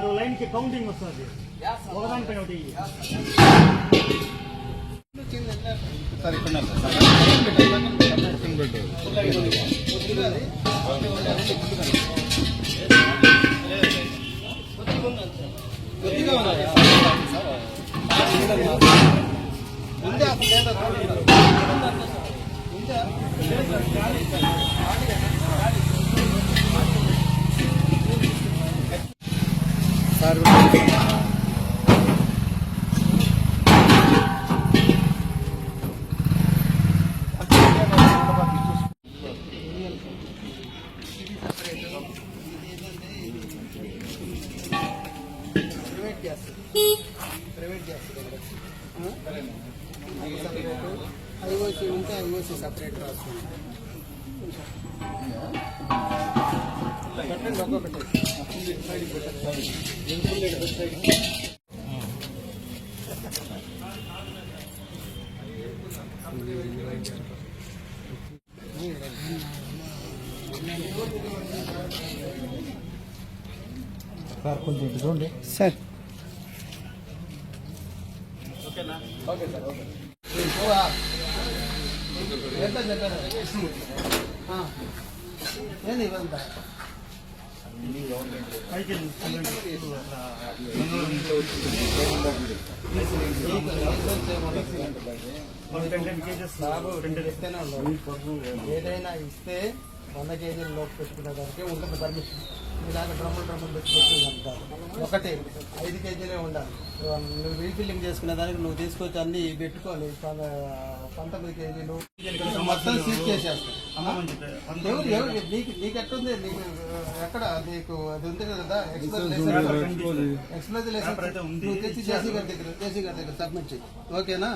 అది లైన్ కి కౌంటింగ్ వస్తుంది ఒకదానిపైన ఒకటి సార్ ఇక్కడ సార్ ప్రైవేట్ గ్యాస్ ఐఓసి ఉంటే ఐఓసి సపరేట్ రాస్తుంది ఒక్కొక్కటి సార్ కొంచెం చూడండి సార్. ఓకేనా? Okay sir. ఓకే ఎంత చెప్పారు ఏంది ఇవంతా ఏదైనా ఇస్తే 100 కేజీల లోపు పెట్టుకునే దానికి ఉంటుంది పర్మిషన్. ఇలాగ డ్రమ్ములు పెట్టుకోవచ్చు అంటారు. ఒకటి 5 కేజీలే ఉండాలి. నువ్వు రీఫిల్లింగ్ చేసుకునే దానికి నువ్వు తీసుకొచ్చి అన్ని పెట్టుకోవాలి. 19 కేజీలు మొత్తం సీజ్ చేసేస్తాను. నీకు ఎట్టుంది? నీకు ఎక్కడ నీకు అది ఉంది కదా ఎక్స్ప్లోజ్ నువ్వు తెచ్చి జేసీ గారి దగ్గర సబ్మిట్ చేయి. ఓకేనా?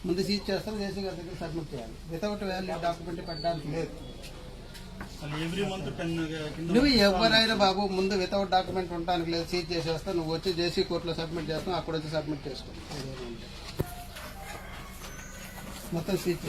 ముందు సీజ్ చేస్తాను, జేసీ గారి దగ్గర సబ్మిట్ చేయాలి. వితౌట్ వాల్యూ డాక్యుమెంట్ పెట్టడానికి లేదు. నువ్వు ఎవరైనా బాబు ముందు వితౌట్ డాక్యుమెంట్ ఉండడానికి లేదు, సీజ్ చేసేస్తా. నువ్వు వచ్చి జేసీ కోర్టులో సబ్మిట్ చేస్తావు, అక్కడ వచ్చి సబ్మిట్ చేసుకో. మొత్తం సీజ్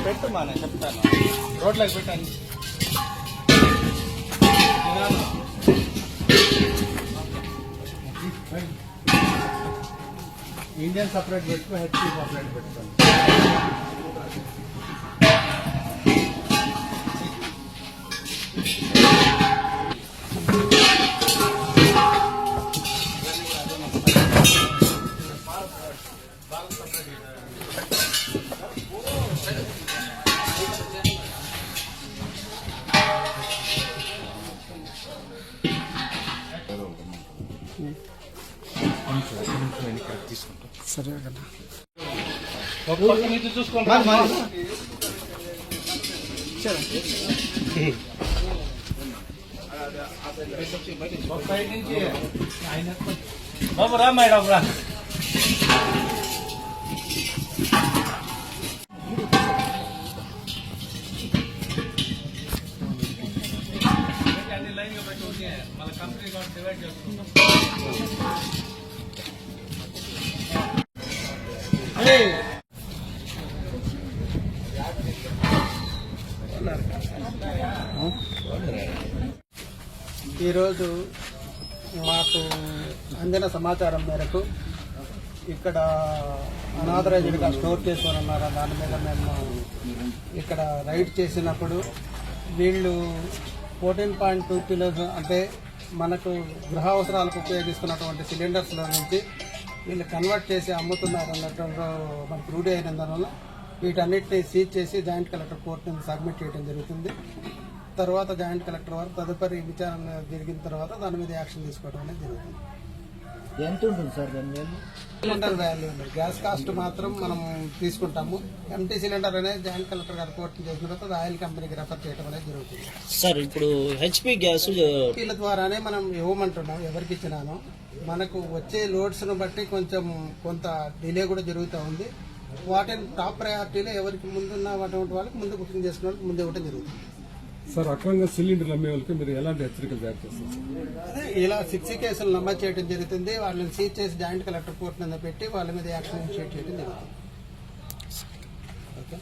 పెట్టు మా చెప్తాను. రోడ్లకు పెట్టండి. ఇండియన్ సపరేట్ పెట్టుకో, హెచ్పీ సపరేట్ పెట్టుకోండి. సరే కదా చూసుకోండి. బాబు రా మేడం రా. అన్ని లైన్ గా పెట్టి మళ్ళీ కంపెనీ డివైడ్ చేసుకుంటాం. ఈరోజు మాకు అందిన సమాచారం మేరకు ఇక్కడ అనాథరైజ్డ్గా స్టోర్ చేసుకొని ఉన్నారు. దాని మీద మేము ఇక్కడ రైడ్ చేసినప్పుడు వీళ్ళు 14.2 కిలోస్ అంటే మనకు గృహ అవసరాలకు ఉపయోగిస్తున్నటువంటి సిలిండర్స్లో నుంచి వీళ్ళు కన్వర్ట్ చేసి అమ్ముతున్నారు అన్నట్టు మనకు రూఢి అయినందువల్ల వీటన్నిటిని సీజ్ చేసి జాయింట్ కలెక్టర్ కోర్టు నుంచి సబ్మిట్ చేయడం జరుగుతుంది. తర్వాత జాయింట్ కలెక్టర్ వారు తదుపరి విచారణ జరిగిన తర్వాత దాని మీద యాక్షన్ తీసుకోవడం అనేది జరుగుతుంది. ఎంత ఉంటుంది సార్ దాని మీద? సిలిండర్ వాల్యూ ఉంది. గ్యాస్ కాస్ట్ మాత్రం మనం తీసుకుంటాము. ఎంటీ సిలిండర్ అనేది జాయింట్ కలెక్టర్ గారు రిపోర్ట్ చేసిన తర్వాత ఆయిల్ కంపెనీకి రెఫర్ చేయడం అనేది జరుగుతుంది. సార్ ఇప్పుడు హెచ్పి గ్యాస్ వీళ్ళ ద్వారానే మనం ఇవ్వమంటున్నాం. ఎవరికి ఇచ్చినాను మనకు వచ్చే లోడ్స్ను బట్టి కొంత డిలే కూడా జరుగుతూ ఉంది. వాటిని టాప్ ప్రయారిటీలో ఎవరికి ముందున్న అటువంటి వాళ్ళకి ముందు బుకింగ్ చేసుకున్న వాళ్ళకి ముందు ఇవ్వడం జరుగుతుంది. సార్ అక్రమంగా సిలిండర్లు అమ్మే వాళ్ళకి మీరు ఎలాంటి హెచ్చరికలు జారీ చేస్తారు? అదే ఇలా 6 కేసులు నమోదు చేయడం జరుగుతుంది. వాళ్ళని సీజ్ చేసి జాయింట్ కలెక్టర్ కోర్టు మీద పెట్టి వాళ్ళ మీద యాక్షన్ ఇనిషియేట్ చేయడం జరుగుతుంది. ఓకే.